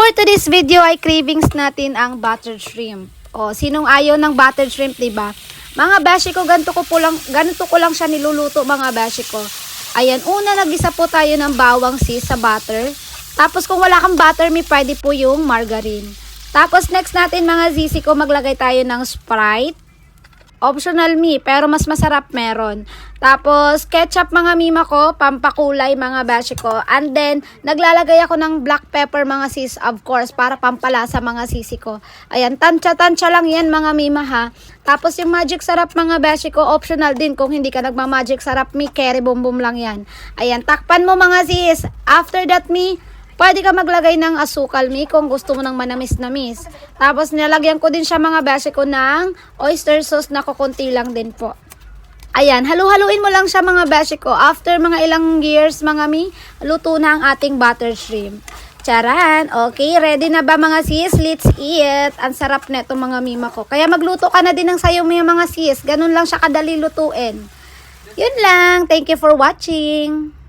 for today's video ay cravings natin ang buttered shrimp. O, sinong ayaw ng buttered shrimp, diba? Mga beshi ko, ganito ko lang siya niluluto, mga beshi ko. Ayan, una nag-isa po tayo ng bawang sis sa butter. Tapos kung wala kang butter, may pwede po yung margarine. Tapos next natin mga zisi ko, maglagay tayo ng Sprite. Optional pero mas masarap meron. Tapos ketchup mga mima ko, pampakulay mga beshi ko. And then, naglalagay ako ng black pepper mga sis, of course, para pampalasa mga sisi ko. Ayan, tansya-tansya lang yan mga mima ha. Tapos yung magic sarap mga beshi ko, optional din kung hindi ka nagma-magic sarap, mi carry boom boom lang yan. Ayan, takpan mo mga sis. After that pwede ka maglagay ng asukal kung gusto mo ng manamis-namis. Tapos nilagyan ko din siya mga beshi ko ng oyster sauce na kukunti lang din po. Ayan, halu-haluin mo lang siya mga beshi ko. After mga ilang years mga luto na ang ating buttered shrimp. Charan! Okay, ready na ba mga sis? Let's eat! Ang sarap neto mga mima ko. Kaya magluto ka na din ng sayo mo mga sis. Ganun lang siya kadali lutuin. Yun lang. Thank you for watching.